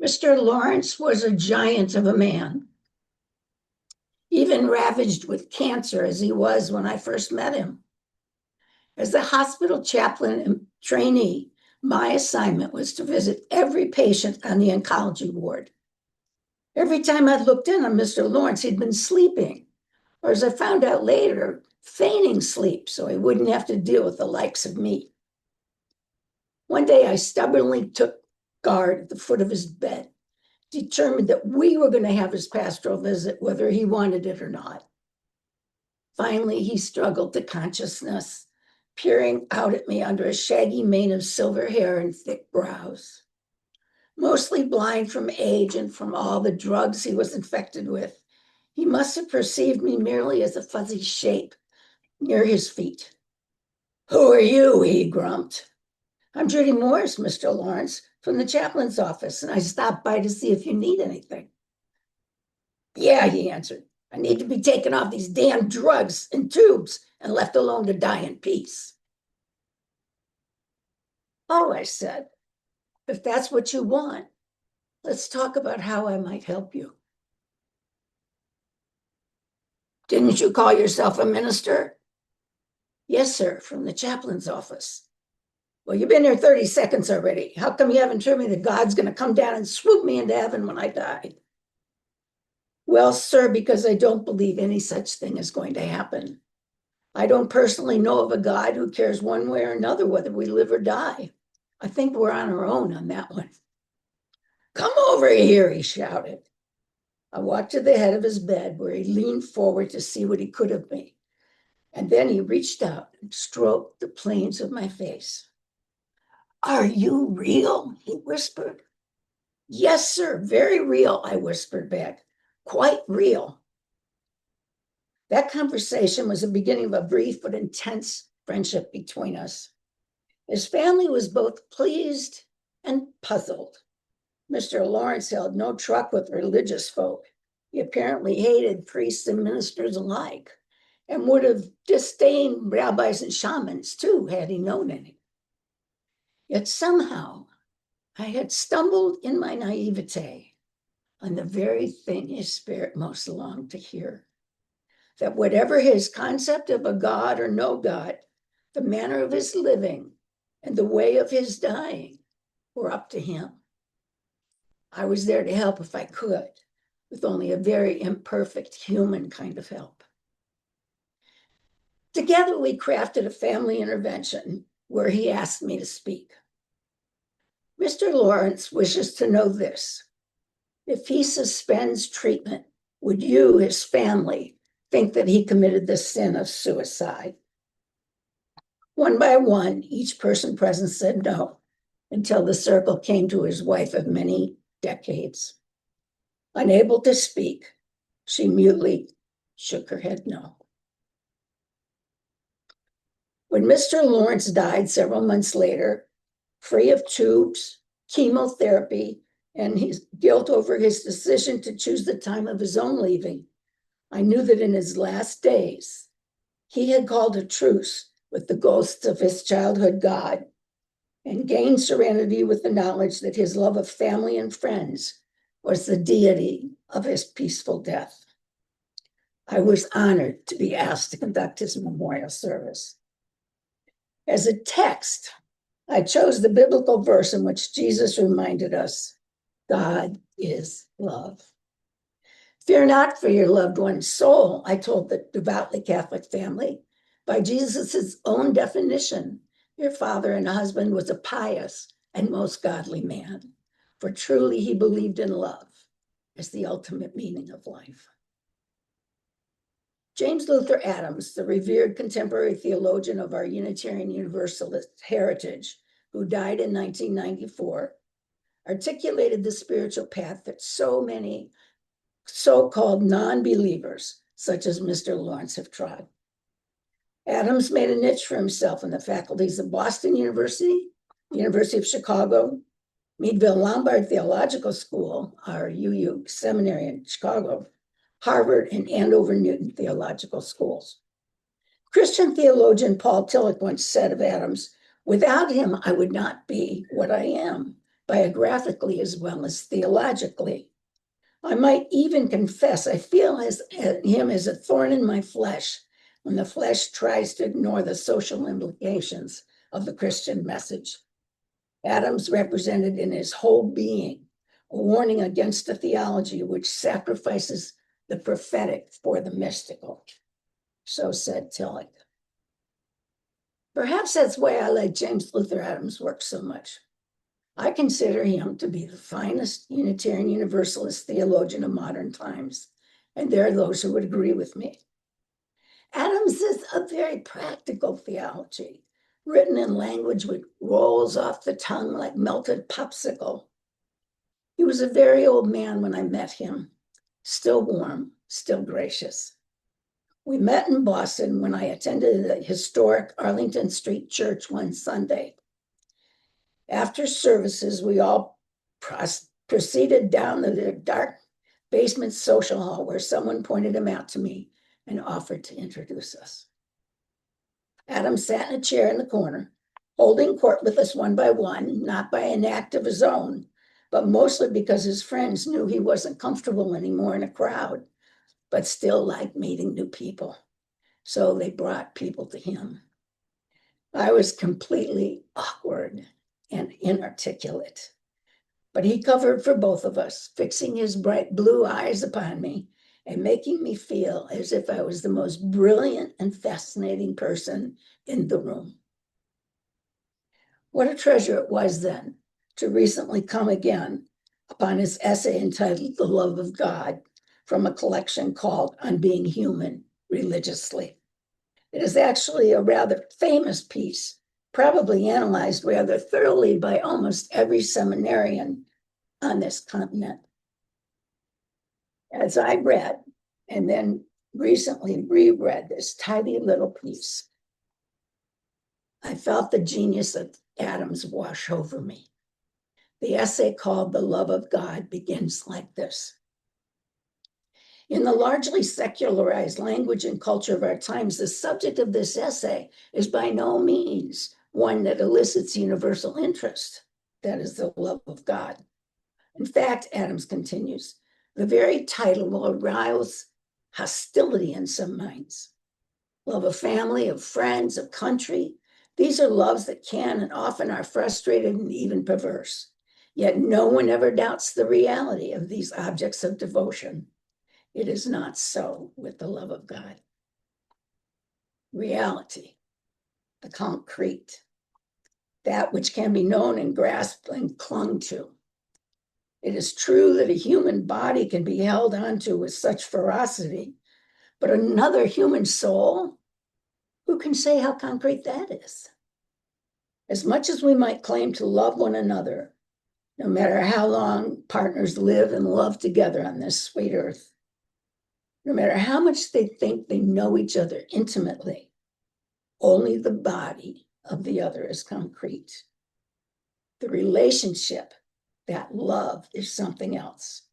Mr. Lawrence was a giant of a man, even ravaged with cancer as he was when I first met him. As a hospital chaplain and trainee, my assignment was to visit every patient on the oncology ward. Every time I looked in on Mr. Lawrence, he'd been sleeping, or as I found out later, feigning sleep so he wouldn't have to deal with the likes of me. One day I stubbornly took guard at the foot of his bed, determined that we were going to have his pastoral visit, whether he wanted it or not. Finally, he struggled to consciousness, peering out at me under a shaggy mane of silver hair and thick brows. Mostly blind from age and from all the drugs he was infected with, he must have perceived me merely as a fuzzy shape near his feet. "Who are you?" he grumped. "I'm Judith Morris, Mr. Lawrence, from the chaplain's office, and I stopped by to see if you need anything." "Yeah," he answered. "I need to be taken off these damn drugs and tubes and left alone to die in peace." "Oh," I said, "if that's what you want, let's talk about how I might help you." "Didn't you call yourself a minister?" "Yes, sir, from the chaplain's office." "Well, you've been here 30 seconds already. How come you haven't told me that God's going to come down and swoop me into heaven when I die?" "Well, sir, because I don't believe any such thing is going to happen. I don't personally know of a God who cares one way or another whether we live or die. I think we're on our own on that one." "Come over here," he shouted. I walked to the head of his bed where he leaned forward to see what he could of me. And then he reached out and stroked the planes of my face. "Are you real?" he whispered. "Yes, sir, very real," I whispered back. "Quite real." That conversation was the beginning of a brief but intense friendship between us. His family was both pleased and puzzled. Mr. Lawrence held no truck with religious folk. He apparently hated priests and ministers alike, and would have disdained rabbis and shamans too, had he known any. Yet somehow I had stumbled in my naivete on the very thing his spirit most longed to hear, that whatever his concept of a God or no God, the manner of his living and the way of his dying were up to him. I was there to help if I could, with only a very imperfect human kind of help. Together, we crafted a family intervention where he asked me to speak. "Mr. Lawrence wishes to know this. If he suspends treatment, would you, his family, think that he committed the sin of suicide?" One by one, each person present said no, until the circle came to his wife of many decades. Unable to speak, she mutely shook her head no. When Mr. Lawrence died several months later, free of tubes, chemotherapy, and his guilt over his decision to choose the time of his own leaving, I knew that in his last days, he had called a truce with the ghosts of his childhood God and gained serenity with the knowledge that his love of family and friends was the deity of his peaceful death. I was honored to be asked to conduct his memorial service. As a text, I chose the biblical verse in which Jesus reminded us, God is love. "Fear not for your loved one's soul," I told the devoutly Catholic family. By Jesus' own definition, your father and husband was a pious and most godly man, for truly he believed in love as the ultimate meaning of life. James Luther Adams, the revered contemporary theologian of our Unitarian Universalist heritage, who died in 1994, articulated the spiritual path that so many so-called non-believers, such as Mr. Lawrence, have trod. Adams made a niche for himself in the faculties of Boston University, University of Chicago, Meadville Lombard Theological School, our UUCA seminary in Chicago, Harvard, and Andover Newton Theological Schools. Christian theologian Paul Tillich once said of Adams, "Without him, I would not be what I am. biographically as well as theologically. I might even confess I feel him as a thorn in my flesh when the flesh tries to ignore the social implications of the Christian message. Adams represented in his whole being a warning against a theology which sacrifices the prophetic for the mystical. So said Tillich. Perhaps that's why I like James Luther Adams' work so much. I consider him to be the finest Unitarian Universalist theologian of modern times, and there are those who would agree with me. Adams is a very practical theology, written in language which rolls off the tongue like melted popsicle. He was a very old man when I met him, still warm, still gracious. We met in Boston when I attended the historic Arlington Street Church one Sunday. After services, we all proceeded down the dark basement social hall where someone pointed him out to me and offered to introduce us. Adam sat in a chair in the corner, holding court with us one by one, not by an act of his own, but mostly because his friends knew he wasn't comfortable anymore in a crowd, but still liked meeting new people. So they brought people to him. I was completely awkward and inarticulate, but he covered for both of us, fixing his bright blue eyes upon me and making me feel as if I was the most brilliant and fascinating person in the room. What a treasure it was then to recently come again upon his essay entitled The Love of God from a collection called On Being Human Religiously. It is actually a rather famous piece, probably analyzed rather thoroughly by almost every seminarian on this continent. As I read and then recently reread this tiny little piece, I felt the genius of Adams wash over me. The essay called The Love of God begins like this. In the largely secularized language and culture of our times, the subject of this essay is by no means one that elicits universal interest. That is the love of God. In fact, Adams continues, the very title will arouse hostility in some minds. Love of family, of friends, of country. These are loves that can and often are frustrated and even perverse. Yet no one ever doubts the reality of these objects of devotion. It is not so with the love of God. Reality, the concrete, that which can be known and grasped and clung to. It is true that a human body can be held onto with such ferocity, but another human soul, who can say how concrete that is? As much as we might claim to love one another, no matter how long partners live and love together on this sweet earth, no matter how much they think they know each other intimately, only the body of the other is concrete. The relationship, that love, is something else.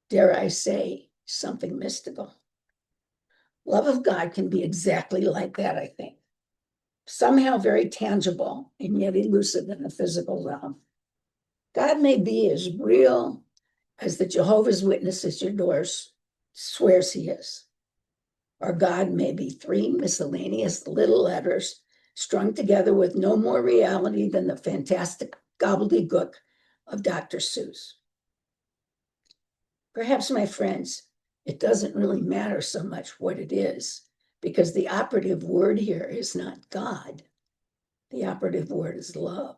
Dare I say, something mystical. Love of God can be exactly like that, I think. Somehow very tangible and yet elusive in the physical realm. God may be as real as the Jehovah's Witness at your doors swears he is. Or God may be three miscellaneous little letters strung together with no more reality than the fantastic gobbledygook of Dr. Seuss. Perhaps, my friends, it doesn't really matter so much what it is, because the operative word here is not God. The operative word is love.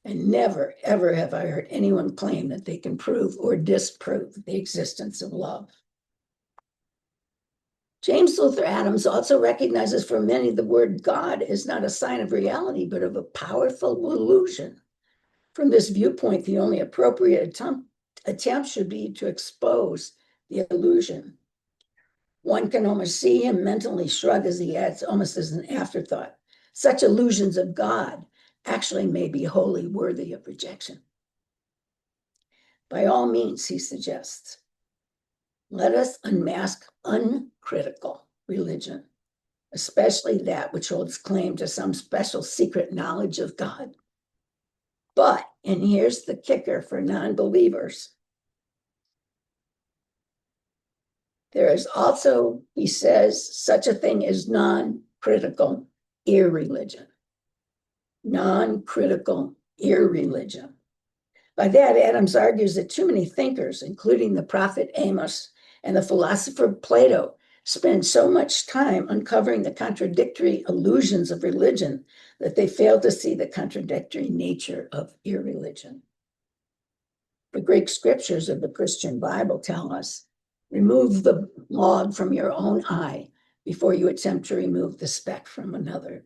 And never, ever have I heard anyone claim that they can prove or disprove the existence of love. James Luther Adams also recognizes for many the word God is not a sign of reality, but of a powerful illusion. From this viewpoint, the only appropriate attempt should be to expose the illusion. One can almost see him mentally shrug as he adds, almost as an afterthought, such illusions of God actually may be wholly worthy of rejection. By all means, he suggests, let us unmask uncritical religion, especially that which holds claim to some special secret knowledge of God. But And here's the kicker for non-believers. There is also, he says, such a thing as non-critical irreligion. Non-critical irreligion. By that, Adams argues that too many thinkers, including the prophet Amos and the philosopher Plato, spend so much time uncovering the contradictory illusions of religion that they fail to see the contradictory nature of irreligion. The Greek scriptures of the Christian Bible tell us, remove the log from your own eye before you attempt to remove the speck from another.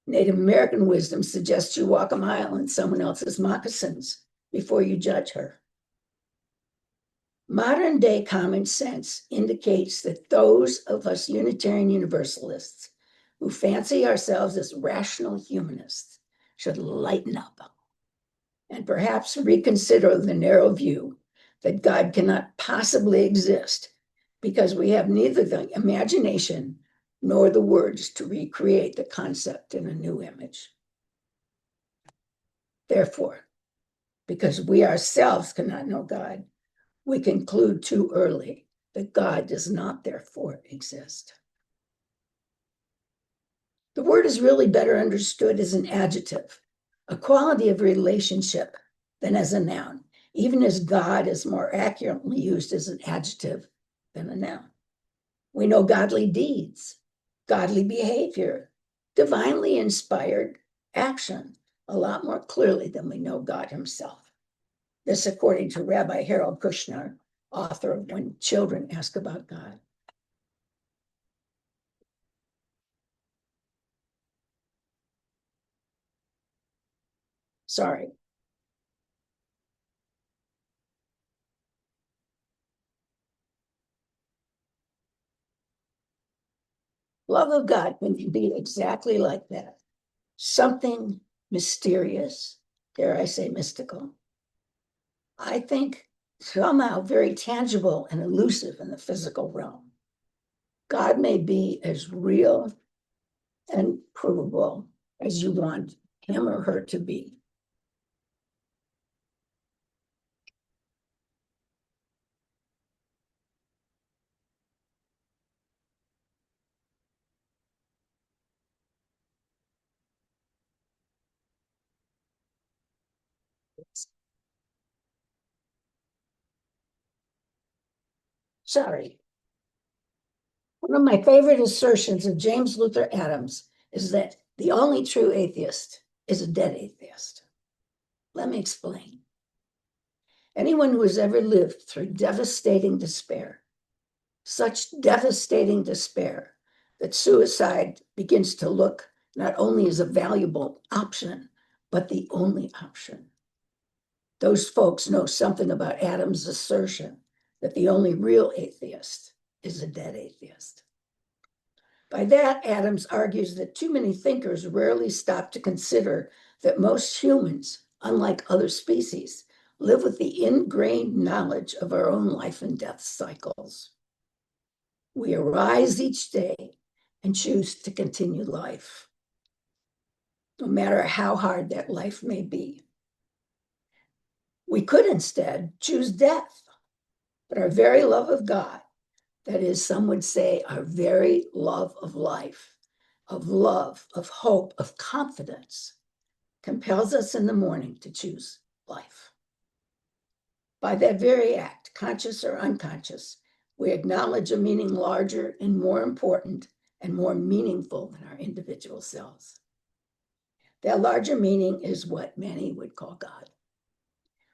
Native American wisdom suggests you walk a mile in someone else's moccasins before you judge her. Modern day common sense indicates that those of us Unitarian Universalists who fancy ourselves as rational humanists should lighten up and perhaps reconsider the narrow view that God cannot possibly exist because we have neither the imagination nor the words to recreate the concept in a new image. Therefore, because we ourselves cannot know God, we conclude too early that God does not therefore exist. The word is really better understood as an adjective, a quality of relationship, than as a noun, even as God is more accurately used as an adjective than a noun. We know godly deeds, godly behavior, divinely inspired action a lot more clearly than we know God himself. This according to Rabbi Harold Kushner, author of When Children Ask About God. Sorry. Love of God can be exactly like that. Something mysterious, dare I say mystical. I think somehow very tangible and elusive in the physical realm. God may be as real and provable as you want him or her to be. Sorry. One of my favorite assertions of James Luther Adams is that the only true atheist is a dead atheist. Let me explain. Anyone who has ever lived through devastating despair, such devastating despair that suicide begins to look not only as a valuable option, but the only option. Those folks know something about Adams' assertion that the only real atheist is a dead atheist. By that, Adams argues that too many thinkers rarely stop to consider that most humans, unlike other species, live with the ingrained knowledge of our own life and death cycles. We arise each day and choose to continue life, no matter how hard that life may be. We could instead choose death, but our very love of God, that is, some would say our very love of life, of love, of hope, of confidence, compels us in the morning to choose life. By that very act, conscious or unconscious, we acknowledge a meaning larger and more important and more meaningful than our individual selves. That larger meaning is what many would call God.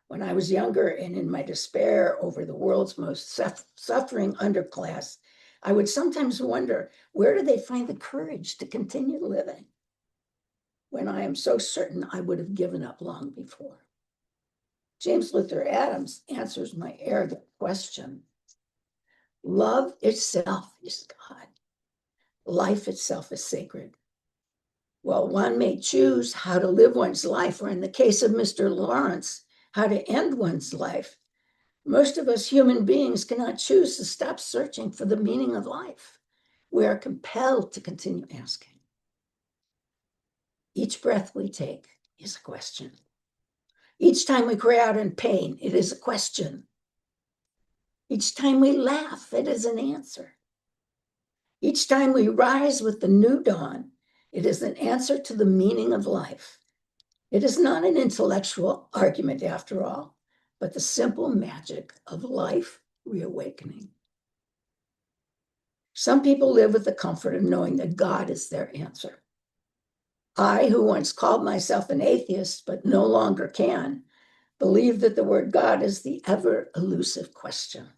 When I was younger and in my despair over the world's most suffering underclass, I would sometimes wonder, where do they find the courage to continue living when I am so certain I would have given up long before? James Luther Adams answers my arrogant question. Love itself is God. Life itself is sacred. Well, one may choose how to live one's life, or in the case of Mr. Lawrence, how to end one's life. Most of us human beings cannot choose to stop searching for the meaning of life. We are compelled to continue asking. Each breath we take is a question. Each time we cry out in pain, it is a question. Each time we laugh, it is an answer. Each time we rise with the new dawn, it is an answer to the meaning of life. It is not an intellectual argument, after all, but the simple magic of life reawakening. Some people live with the comfort of knowing that God is their answer. I, who once called myself an atheist, but no longer can, believe that the word God is the ever-elusive question.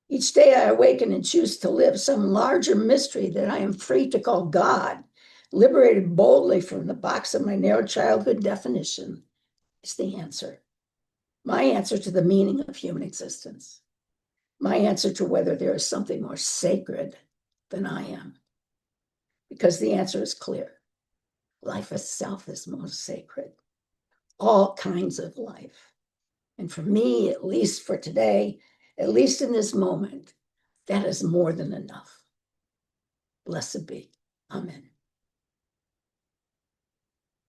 Each day I awaken and choose to live some larger mystery that I am free to call God, liberated boldly from the box of my narrow childhood definition, is the answer. My answer to the meaning of human existence. My answer to whether there is something more sacred than I am. Because the answer is clear. Life itself is most sacred. All kinds of life. And for me, at least for today, at least in this moment, that is more than enough. Blessed be. Amen.